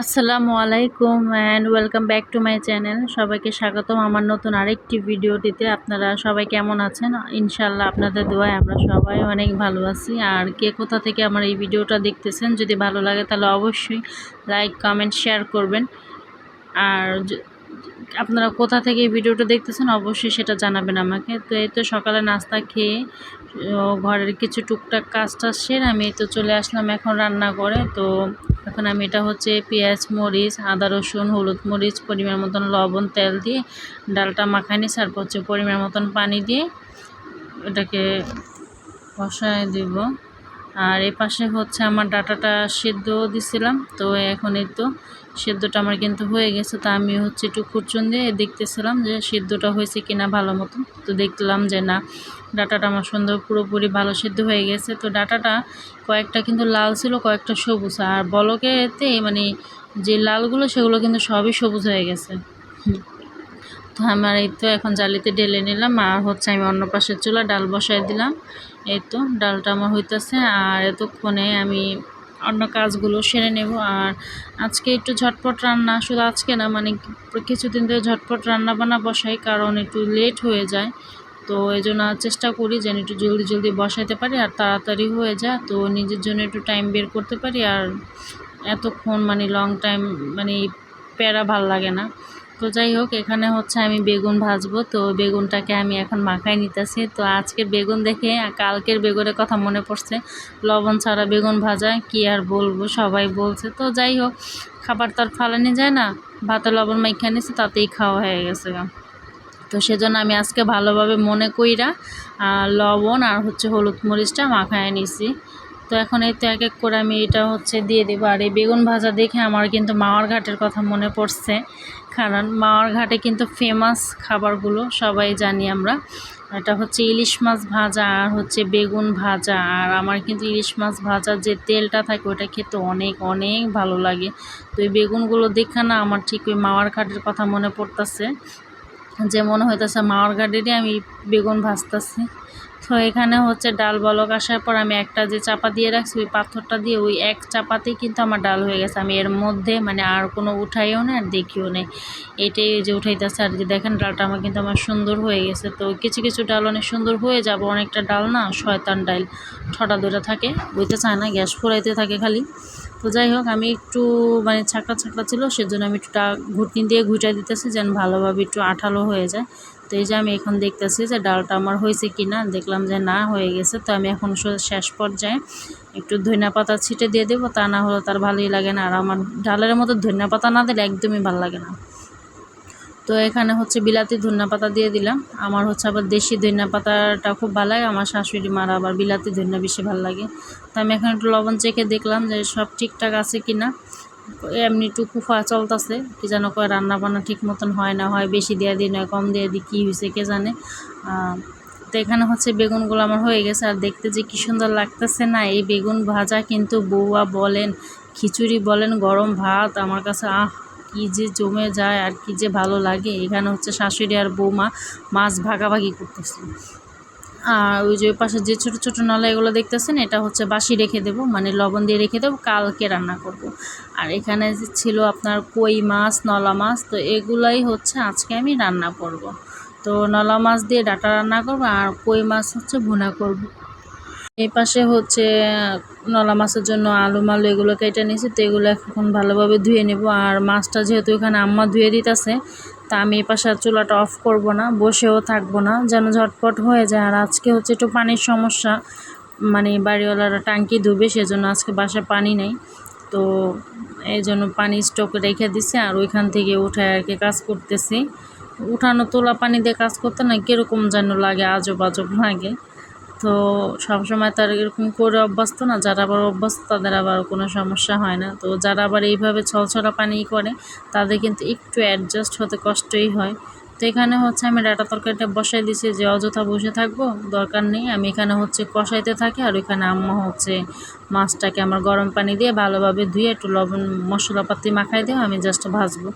আসসালামু আলাইকুম and welcome back to my channel. সবাইকে স্বাগতম আমার নতুন আরেকটি ভিডিওটিতে। আপনারা সবাই কেমন আছেন? ইনশাআল্লাহ আপনাদের দোয়ায় আমরা সবাই অনেক ভালো আছি। আর কে কোথা থেকে আমার এই ভিডিওটা দেখতেছেন, যদি ভালো লাগে তাহলে অবশ্যই লাইক, কমেন্ট, শেয়ার করবেন। আর আপনারা কোথা থেকে এই ভিডিওটা দেখতেছেন অবশ্যই সেটা জানাবেন আমাকে। তো এই তো সকালে নাস্তা খেয়ে ঘরের কিছু টুকটাক কাজ টাজ সেরে আমি তো চলে আসলাম এখন রান্না করে। তো এখন আমি এটা হচ্ছে পেঁয়াজ, মরিচ, আদা, রসুন, হলুদ, মরিচ, পরিমাণ মতন লবণ, তেল দিয়ে ডালটা মাখাই নিয়েছি। তারপর হচ্ছে পরিমাণ মতন পানি দিয়ে এটাকে বসায় দিব। আর এ পাশে হচ্ছে আমার ডাটাটা সেদ্ধ দিছিলাম। তো এখন এই তো সেদ্ধটা আমার কিন্তু হয়ে গেছে। তা আমি হচ্ছে একটু খুরচুন দিয়ে দেখতেছিলাম যে সেদ্ধটা হয়েছে কিনা ভালো মতন। তো দেখলাম যে না, ডাটাটা আমার সুন্দর পুরোপুরি ভালো সেদ্ধ হয়ে গেছে। তো ডাটাটা কয়েকটা কিন্তু লাল ছিল, কয়েকটা সবুজ। আর বলকেতে মানে যে লালগুলো সেগুলো কিন্তু সবই সবুজ হয়ে গেছে। তো আমার এই তো এখন জালিতে ঢেলে নিলাম। আর হচ্ছে আমি অন্য পাশের চুলা ডাল বসাই দিলাম। এই তো ডালটা আমার হইতেছে। আর এতক্ষণে আমি অন্য কাজগুলো সেরে নেব। আর আজকে একটু ঝটপট রান্না, শুধু আজকে না, মানে কিছুদিন ধরে ঝটপট রান্না বান্না বসাই, কারণ একটু লেট হয়ে যায়। তো এই জন্য চেষ্টা করি যেন একটু জলদি জলদি বসাইতে পারি আর তাড়াতাড়ি হয়ে যায়, তো নিজের জন্য একটু টাইম বের করতে পারি। আর এতক্ষণ মানে লং টাইম মানে প্যারা ভাল লাগে না। তো যাই হোক, এখানে হচ্ছে আমি বেগুন ভাজবো। তো বেগুনটাকে আমি এখন মাখাই নিতেছি। তো আজকের বেগুন দেখে কালকের বেগুনের কথা মনে পড়ছে। লবণ ছাড়া বেগুন ভাজা কি আর বলবো, সবাই বলছে। তো যাই হোক, খাবার তো আর ফালানি যায় না। ভাতে লবণ মাইখা নিছি, তাতেই খাওয়া হয়ে গেছে। তো সেজন্য আমি আজকে ভালোভাবে মনে কইরা লবণ আর হচ্ছে হলুদ মরিচটা মাখায় নিছি। তো এখন এই তো এক এক করে আমি এটা হচ্ছে দিয়ে দেবো। আর এই বেগুন ভাজা দেখে আমার কিন্তু মাওয়ার ঘাটের কথা মনে পড়ছে, কারণ মাওয়ার ঘাটে কিন্তু ফেমাস খাবারগুলো সবাই জানি আমরা। এটা হচ্ছে ইলিশ মাছ ভাজা আর হচ্ছে বেগুন ভাজা। আর আমার কিন্তু ইলিশ মাছ ভাজার যে তেলটা থাকে ওটা খেতে অনেক অনেক ভালো লাগে। তো এই বেগুনগুলো দেখে না আমার ঠিক ওই মাওয়ার ঘাটের কথা মনে পড়তেছে, যে মনে হইতেছে মাওয়ার ঘাটেরই আমি বেগুন ভাজতেছি। তো এখানে হচ্ছে ডাল বলক আসার পর আমি একটা যে চাপা দিয়ে রাখছি ওই পাথরটা দিয়ে ওই এক চাপাতেই কিন্তু আমার ডাল হয়ে গেছে। আমি এর মধ্যে মানে আর কোনো উঠাইও না আর দেখিও নেই, এটাই যে উঠাইতেছে। আর যে দেখেন ডালটা আমার সুন্দর হয়ে গেছে। তো কিছু কিছু ডাল অনেক সুন্দর হয়ে যাবে, অনেকটা ডাল না শয়তান ডাল, ঠটা ধরে থাকে, বইতে চায় না, গ্যাস ফুরাইতে থাকে খালি। তো যাই হোক, আমি একটু মানে ছাকড়া ছাকড়া ছিল, সেজন্য আমি একটু ঘুটনি দিয়ে ঘুটাই দিতেছি যেন ভালোভাবে একটু আঠালো হয়ে যায়। তো এই যে আমি এখন দেখতেছি যে ডালটা আমার হয়েছে কি না, দেখলাম যে না, হয়ে গেছে। তো আমি এখন শেষ পর্যায়ে একটু ধনিয়া পাতা ছিটে দিয়ে দেবো, তা না হলে তার ভালোই লাগে না। আর আমার ডালের মতো ধনিয়া পাতা না দিলে একদমই ভালো লাগে না। তো এখানে হচ্ছে বিলাতি ধনিয়া পাতা দিয়ে দিলাম। আমার হচ্ছে আবার দেশি ধনিয়া পাতাটা খুব ভালো লাগে, আমার শাশুড়ি মার আবার বিলাতি ধনিয়া বেশি ভালো লাগে। তো আমি এখন একটু লবণ চেখে দেখলাম যে সব ঠিকঠাক আছে কি না। এমনি একটু কুফা চলতেছে, কি যেন কয় রান্না বান্না ঠিক মতন হয় না, হয় বেশি দিয়ে দিই, নয় কম দিয়ে দিই, কী হয়েছে কে জানে। তো এখানে হচ্ছে বেগুনগুলো আমার হয়ে গেছে। আর দেখতে যে কী সুন্দর লাগতেছে না, এই বেগুন ভাজা কিন্তু বউয়া বলেন, খিচুড়ি বলেন, গরম ভাত, আমার কাছে কি যে জমে যায় আর কি যে ভালো লাগে। এখানে হচ্ছে শাশুড়ি আর বৌমা মাছ ভাগাভাগি করতেছে। আর ওই যে পাশে যে ছোটো ছোটো নলা এগুলো দেখতেছেন, এটা হচ্ছে বাসি রেখে দেবো, মানে লবণ দিয়ে রেখে দেবো, কালকে রান্না করব। আর এখানে ছিল আপনার কই মাছ, নলা মাছ, তো এগুলাই হচ্ছে আজকে আমি রান্না করব। তো নলা মাছ দিয়ে ডাঁটা রান্না করব আর কই মাছ হচ্ছে ভুনা করব। এই পাশে হচ্ছে নলা মাছের জন্য আলু মালু এগুলো কেটে নিয়েছি। তো এগুলো এখন ভালোভাবে ধুয়ে নেব। আর মাছটা যেহেতু এখানে আম্মা ধুয়ে দিতেছে, তা আমি এই পাশে চুলাটা অফ করব না, বসেও থাকবো না, যেন ঝটপট হয়ে যায়। আর আজকে হচ্ছে একটু পানির সমস্যা, মানে বাড়িওয়ালারা টাঙ্কি ধুবে, সেজন্য আজকে বাসায় পানি নেই। তো এই জন্য পানি স্টক রেখে দিছে, আর ওইখান থেকে উঠে আর কি কাজ করতেছি। উঠানো তোলা পানি দিয়ে কাজ করতে না কীরকম যেন লাগে, আজব আজব লাগে। তো সবসময় তার এরকম করে অভ্যস্ত না, যারা আবার অভ্যস্ত তাদের আবার কোনো সমস্যা হয় না। তো যারা আবার এইভাবে ছলছলা পানি করে তাদের কিন্তু একটু অ্যাডজাস্ট হতে কষ্টই হয়। তো এখানে হচ্ছে আমি ডাটা তরকারিটা বসাই দিছি, যে অযথা বসে থাকবো দরকার নেই, আমি এখানে হচ্ছে কষাইতে থাকি। আর ওইখানে আম্মা হচ্ছে মাছটাকে আমার গরম পানি দিয়ে ভালোভাবে ধুয়ে একটু লবণ মশলাপাতি মাখাই দিয়ে আমি জাস্ট ভাজবো।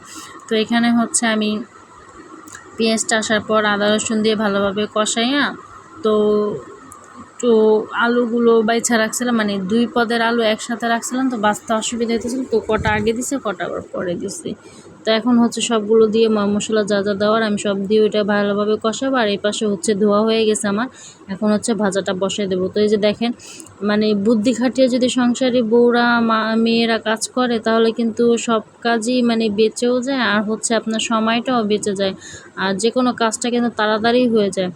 তো এখানে হচ্ছে আমি পেঁয়াজটা আসার পর আদা রসুন দিয়ে ভালোভাবে কষাইয়া, তো একটু আলুগুলো বাইছা রাখছিলাম, মানে 2 পদের আলু একসাথে রাখছিলাম, তো বাছতে অসুবিধা হইতেছিল, তো কটা আগে দিছে কটা আবার পরে দিছি। তো এখন হচ্ছে সবগুলো দিয়ে মশলা যা যা দেওয়ার আমি সব দিয়ে ওইটা ভালোভাবে কষাবো। আর এই পাশে হচ্ছে ধোয়া হয়ে গেছে আমার, এখন হচ্ছে ভাজাটা বসাই দেবো। তো এই যে দেখেন, মানে বুদ্ধি খাটিয়ে যদি সংসারী বউরা মেয়েরা কাজ করে তাহলে কিন্তু সব কাজই মানে বেঁচেও যায়, আর হচ্ছে আপনার সময়টাও বেঁচে যায়, আর যে কোনো কাজটা কিন্তু তাড়াতাড়ি হয়ে যায়।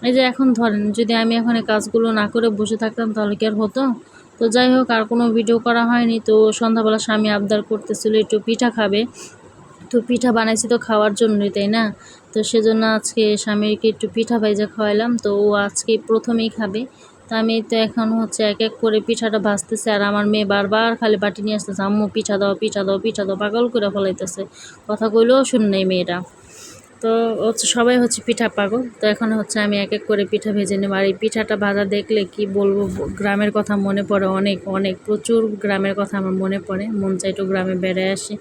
এই যে এখন ধরেন যদি আমি এখন এই কাজগুলো না করে বসে থাকতাম তাহলে কি আর হতো? তো যাই হোক, আর কোনো ভিডিও করা হয়নি। তো সন্ধ্যাবেলা স্বামী আবদার করতেছিল একটু পিঠা খাবে, তো পিঠা বানাইছি তো খাওয়ার জন্যই, তাই না? তো সেজন্য আজকে স্বামীকে একটু পিঠা ভাইজা খাওয়াইলাম, তো ও আজকে প্রথমেই খাবে। তো আমি তো এখন হচ্ছে এক এক করে পিঠাটা ভাজতেছি, আর আমার মেয়ে বারবার খালি বাটি নিয়ে আসতেছে, আম্মু পিঠা দাও পিঠা দাও পিঠা দাও, পাগল করে ফলাইতেছে, কথা কইলেও শুন নেই মেয়েটা। তো হচ্ছে সবাই হচ্ছে পিঠা পাগল। তো এখন হচ্ছে আমি এক এক করে পিঠা ভেজে নেব। আর এই পিঠাটা ভাজা দেখলে কি বলবো, গ্রামের কথা মনে পড়ে, অনেক অনেক প্রচুর গ্রামের কথা আমার মনে পড়ে, মন চাই একটু গ্রামে বেড়ে আসি,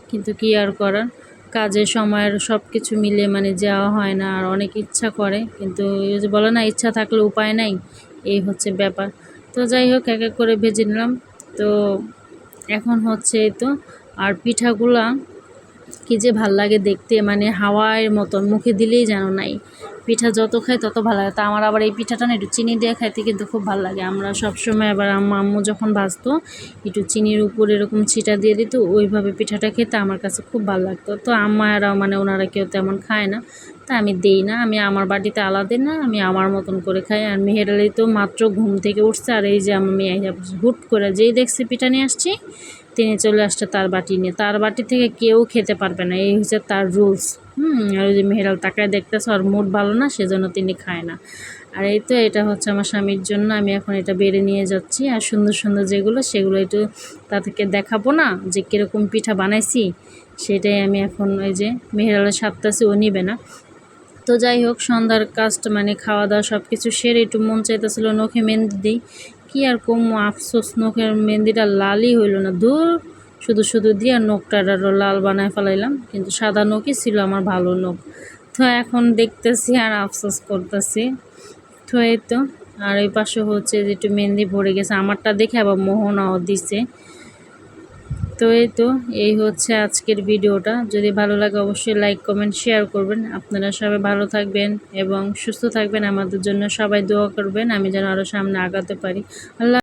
কিন্তু কি আর করার, কাজের সময়ের সব কিছু মিলে মানে যাওয়া হয় না। আর অনেক ইচ্ছা করে, কিন্তু ওই যে বলে না, ইচ্ছা থাকলে উপায় নাই, এই হচ্ছে ব্যাপার। তো যাই হোক, এক এক করে ভেজে নিলাম। তো এখন হচ্ছে এই তো, আর পিঠাগুলা কি যে ভাল লাগে দেখতে, মানে হাওয়ার মতন, মুখে দিলেই যেন নাই। পিঠা যত খাই তত ভালো লাগে। তা আমার আবার এই পিঠাটা না একটু চিনি দিয়ে খাইতে কিন্তু খুব ভালো লাগে। আমরা সবসময় আবার আম্মু যখন ভাজতো একটু চিনির উপর এরকম ছিটা দিয়ে দিত, ওইভাবে পিঠাটা খেতে আমার কাছে খুব ভালো লাগতো। তো আম্মারাও মানে ওনারা কেউ তেমন খায় না, তা আমি দেই না, আমি আমার বাটিতে আলাদা না, আমি আমার মতন করে খাই। আর মেহের আলী তো মাত্র ঘুম থেকে উঠছে, আর এই যে আমার মেয়ে হুট করে যেই দেখছে পিঠা নিয়ে আসছি তিনি চলে আসছে তার বাটি নিয়ে, তার বাটি থেকে কেউ খেতে পারবে না, এই হচ্ছে তার রুলস। আর ওই যে মেহেরাল তাকায় দেখতেছে, আর মুড ভালো না, সেজন্য তিনি খায় না। আর এই তো এটা হচ্ছে আমার স্বামীর জন্য, আমি এখন এটা বেড়ে নিয়ে যাচ্ছি। আর সুন্দর সুন্দর যেগুলো সেগুলো একটু তাদেরকে দেখাবো না যে কীরকম পিঠা বানাইছি, সেটাই আমি এখন ওই যে মেহেরালের সাথে ও নিবে না। তো যাই হোক, সন্ধ্যার কাজটা মানে খাওয়া দাওয়া সব কিছু সেরে একটু মন চাইতেছিল নখে মেহেন্দি দিই, কি আর কম আফসোস, নখের মেহেন্দিটা লালই হইল না, দূর শুধু শুধু দিয়ে আর নখটা আরও লাল বানায় ফেলাইলাম, কিন্তু সাদা নখই ছিল আমার ভালো নখ। তো এখন দেখতেছি আর আফসোস করতেছি। তো এই তো, আর এই পাশে হচ্ছে যে একটু মেহেন্দি ভরে গেছে, আমারটা দেখে আবার মোহনাও দিছে। তো এই তো, এই হচ্ছে আজকের ভিডিওটা। যদি ভালো লাগে অবশ্যই লাইক কমেন্ট শেয়ার করবেন। আপনারা সবাই ভালো থাকবেন এবং সুস্থ থাকবেন, আমাদের জন্য সবাই দোয়া করবেন, আমি যেন আরও সামনে আগাতে পারি। আল্লাহ।